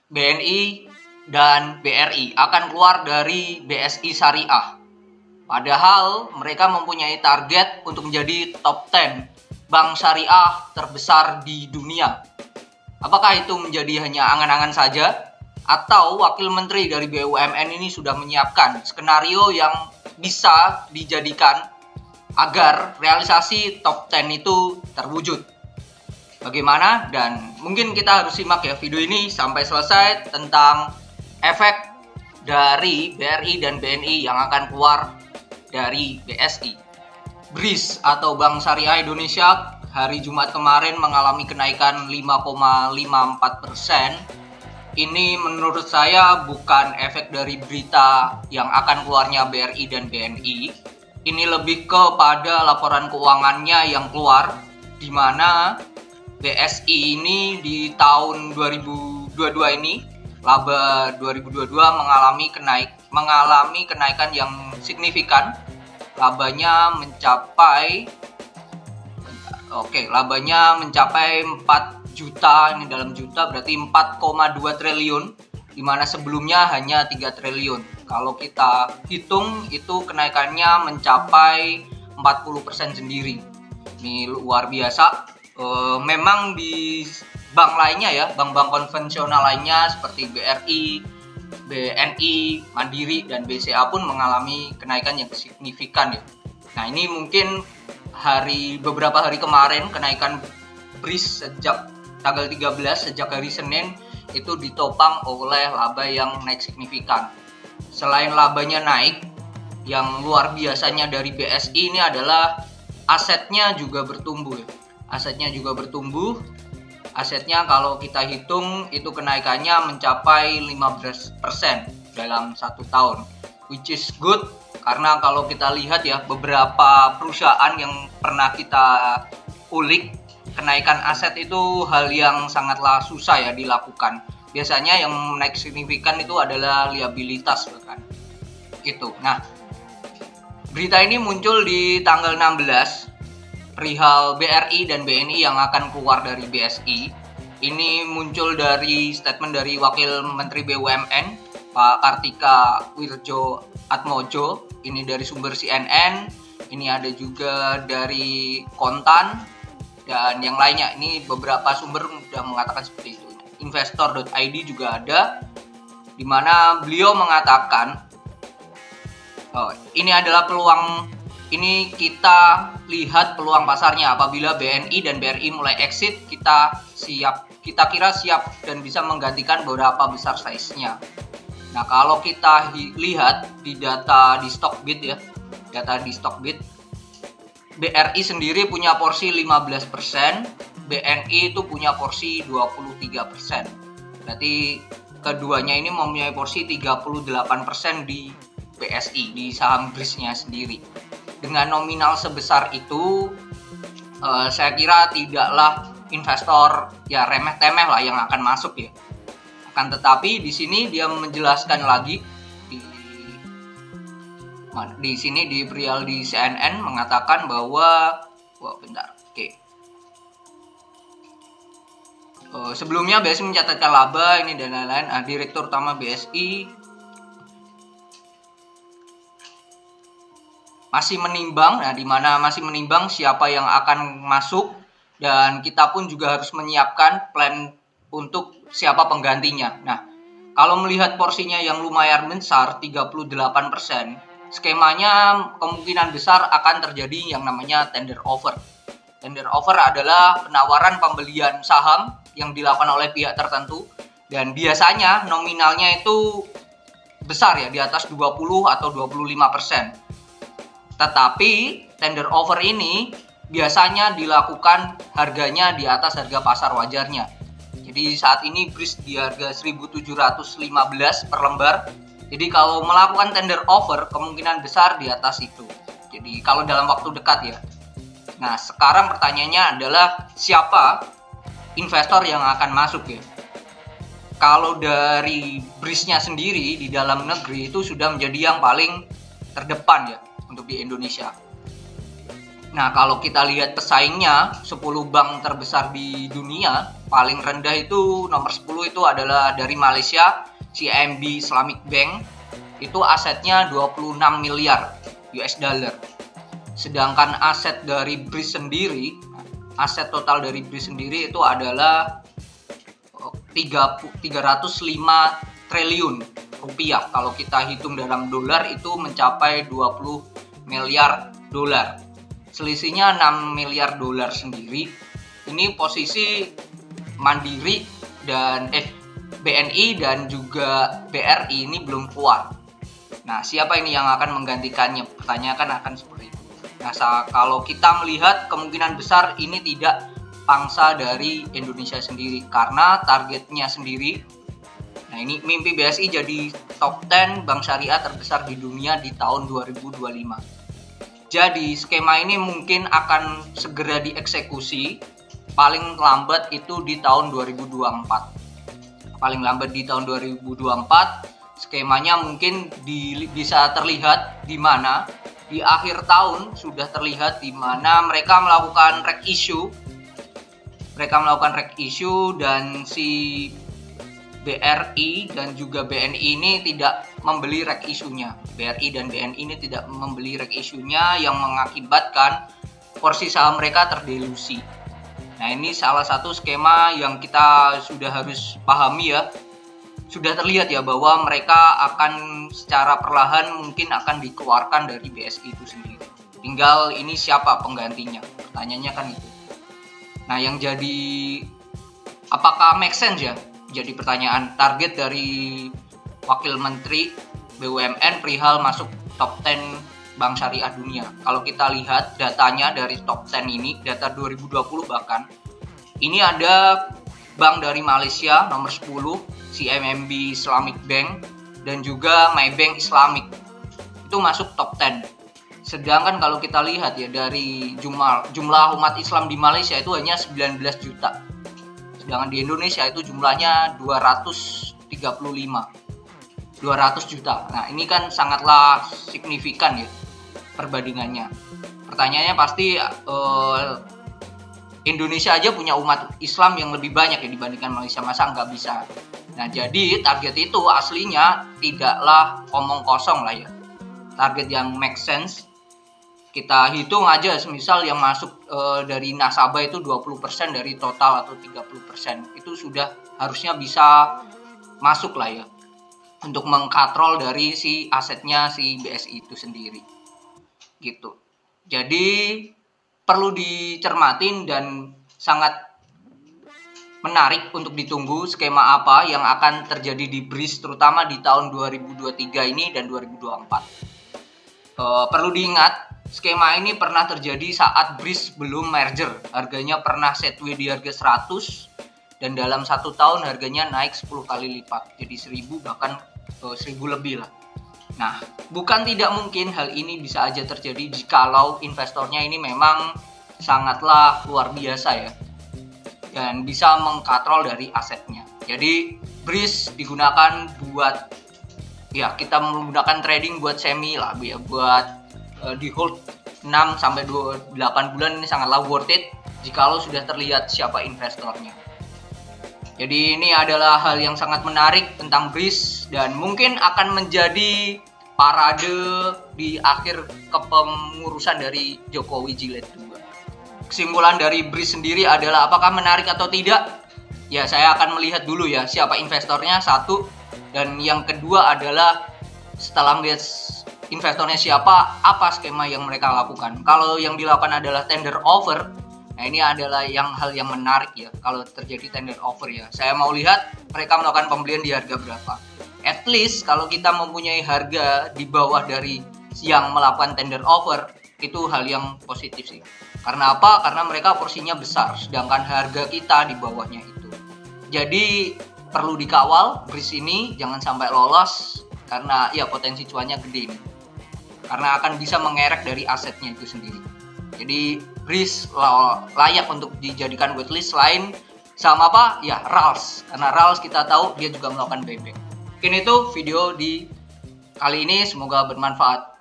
BNI dan BRI akan keluar dari BSI Syariah. Padahal mereka mempunyai target untuk menjadi top 10 bank syariah terbesar di dunia. Apakah itu menjadi hanya angan-angan saja? Atau wakil menteri dari BUMN ini sudah menyiapkan skenario yang bisa dijadikan agar realisasi top 10 itu terwujud? Bagaimana? Dan mungkin kita harus simak ya video ini sampai selesai tentang efek dari BRI dan BNI yang akan keluar dari BSI. BRIS atau Bank Syariah Indonesia hari Jumat kemarin mengalami kenaikan 5,54%. Ini menurut saya bukan efek dari berita yang akan keluarnya BRI dan BNI. Ini lebih kepada laporan keuangannya yang keluar, di mana BSI ini di tahun 2022 ini, laba 2022 mengalami kenaikan yang signifikan. Labanya mencapai 4 juta, ini dalam juta berarti 4,2 triliun, di mana sebelumnya hanya 3 triliun. Kalau kita hitung itu kenaikannya mencapai 40% sendiri. Ini luar biasa. Memang di bank lainnya ya, bank-bank konvensional lainnya seperti BRI, BNI, Mandiri, dan BCA pun mengalami kenaikan yang signifikan ya. Nah ini mungkin beberapa hari kemarin kenaikan BRIS sejak tanggal 13, sejak hari Senin itu ditopang oleh laba yang naik signifikan. Selain labanya naik, yang luar biasanya dari BSI ini adalah asetnya juga bertumbuh ya. Asetnya kalau kita hitung itu kenaikannya mencapai 15% dalam 1 tahun, which is good, karena kalau kita lihat ya beberapa perusahaan yang pernah kita ulik, kenaikan aset itu hal yang sangatlah susah ya dilakukan. Biasanya yang naik signifikan itu adalah liabilitas bahkan itu. Nah, berita ini muncul di tanggal 16 perihal BRI dan BNI yang akan keluar dari BSI. Ini muncul dari statement dari Wakil Menteri BUMN Pak Kartika Wirjoatmojo. Ini dari sumber CNN, ini ada juga dari Kontan dan yang lainnya. Ini beberapa sumber sudah mengatakan seperti itu. Investor.id juga ada, di mana beliau mengatakan ini adalah peluang. Ini kita lihat peluang pasarnya apabila BNI dan BRI mulai exit, kita kira siap dan bisa menggantikan berapa besar size-nya. Nah, kalau kita lihat di data di Stockbit ya, BRI sendiri punya porsi 15%, BNI itu punya porsi 23%. Berarti keduanya ini mempunyai porsi 38% di BSI, di saham BRIS-nya sendiri. Dengan nominal sebesar itu, saya kira tidaklah investor ya remeh-temeh lah yang akan masuk ya. Akan tetapi di sini dia menjelaskan lagi di sini di Prial di CNN mengatakan bahwa sebelumnya BSI mencatatkan laba ini dan lain-lain. Direktur Utama BSI masih menimbang, di mana masih menimbang siapa yang akan masuk, dan kita pun juga harus menyiapkan plan untuk siapa penggantinya. Nah, kalau melihat porsinya yang lumayan besar 38%, skemanya kemungkinan besar akan terjadi yang namanya tender offer. Tender offer adalah penawaran pembelian saham yang dilakukan oleh pihak tertentu, dan biasanya nominalnya itu besar ya, di atas 20 atau 25%. Tetapi tender offer ini biasanya dilakukan harganya di atas harga pasar wajarnya. Jadi saat ini BRIS di harga 1.715 per lembar. Jadi kalau melakukan tender offer kemungkinan besar di atas itu. Jadi kalau dalam waktu dekat ya. Nah, sekarang pertanyaannya adalah siapa investor yang akan masuk ya. Kalau dari BRIS-nya sendiri di dalam negeri itu sudah menjadi yang paling terdepan ya untuk di Indonesia. Nah, kalau kita lihat pesaingnya, 10 bank terbesar di dunia, paling rendah itu nomor 10 itu adalah dari Malaysia, CIMB Islamic Bank. Itu asetnya 26 miliar US dollar. Sedangkan aset dari BRIS sendiri, aset total dari BRIS sendiri itu adalah 305 triliun rupiah. Kalau kita hitung dalam dolar itu mencapai 20 miliar dolar. Selisihnya 6 miliar dolar sendiri. Ini posisi Mandiri dan BNI dan juga BRI ini belum kuat. Nah, siapa ini yang akan menggantikannya? Pertanyaan akan seperti itu. Nah, kalau kita melihat kemungkinan besar ini tidak pangsa dari Indonesia sendiri karena targetnya sendiri. Nah, ini mimpi BSI jadi top 10 bank syariah terbesar di dunia di tahun 2025. Jadi skema ini mungkin akan segera dieksekusi paling lambat itu di tahun 2024. Paling lambat di tahun 2024 skemanya mungkin bisa terlihat di mana di akhir tahun sudah terlihat di mana mereka melakukan reg issue. Mereka melakukan reg issue dan si BRI dan juga BNI ini tidak membeli reg isunya. BRI dan BNI ini tidak membeli reg isunya yang mengakibatkan porsi saham mereka terdilusi. Nah, ini salah satu skema yang kita sudah harus pahami ya. Sudah terlihat ya bahwa mereka akan secara perlahan mungkin akan dikeluarkan dari BSI itu sendiri. Tinggal ini siapa penggantinya? Pertanyaannya kan itu. Nah, yang jadi apakah make sense ya? Jadi pertanyaan target dari Wakil Menteri BUMN perihal masuk top 10 bank syariah dunia. Kalau kita lihat datanya dari top 10 ini, data 2020 bahkan, ini ada bank dari Malaysia nomor 10, CIMB Islamic Bank, dan juga Maybank Islamic. Itu masuk top 10. Sedangkan kalau kita lihat ya dari jumlah umat Islam di Malaysia itu hanya 19 juta. Sedangkan di Indonesia itu jumlahnya 200 juta. Nah, ini kan sangatlah signifikan ya perbandingannya. Pertanyaannya pasti Indonesia aja punya umat Islam yang lebih banyak ya dibandingkan Malaysia, masa nggak bisa. Nah, jadi target itu aslinya tidaklah omong kosong lah ya. Target yang make sense. Kita hitung aja semisal yang masuk dari nasabah itu 20% dari total atau 30%. Itu sudah harusnya bisa masuk lah ya. Untuk mengkatrol dari si asetnya si BSI itu sendiri. Gitu. Jadi perlu dicermatin dan sangat menarik untuk ditunggu skema apa yang akan terjadi di BRIS terutama di tahun 2023 ini dan 2024. Perlu diingat, skema ini pernah terjadi saat BRIS belum merger. Harganya pernah setway di harga 100 dan dalam 1 tahun harganya naik 10 kali lipat. Jadi 1000 bahkan 1000 lebih lah. Nah, bukan tidak mungkin hal ini bisa aja terjadi jikalau investornya ini memang sangatlah luar biasa ya. Dan bisa mengkatrol dari asetnya. Jadi BRIS digunakan buat ya kita menggunakan trading buat semi lah ya, buat di hold 6 sampai 8 bulan ini sangatlah worth it jikalau sudah terlihat siapa investornya. Jadi ini adalah hal yang sangat menarik tentang BRIS dan mungkin akan menjadi parade di akhir kepengurusan dari Jokowi Jilid 2. Kesimpulan dari BRIS sendiri adalah apakah menarik atau tidak? Ya, saya akan melihat dulu ya siapa investornya satu, dan yang kedua adalah setelah melihat investornya siapa, apa skema yang mereka lakukan. Kalau yang dilakukan adalah tender offer, nah ini adalah hal yang menarik ya kalau terjadi tender offer ya. Saya mau lihat mereka melakukan pembelian di harga berapa. At least kalau kita mempunyai harga di bawah dari yang melakukan tender offer, itu hal yang positif sih. Karena apa? Karena mereka porsinya besar, sedangkan harga kita di bawahnya itu. Jadi perlu dikawal BRIS ini jangan sampai lolos karena ya potensi cuannya gede nih. Karena akan bisa mengerek dari asetnya itu sendiri. Jadi BRIS layak untuk dijadikan waitlist selain sama apa? Ya RALS. Karena RALS kita tahu dia juga melakukan buyback. Mungkin itu video di kali ini, semoga bermanfaat.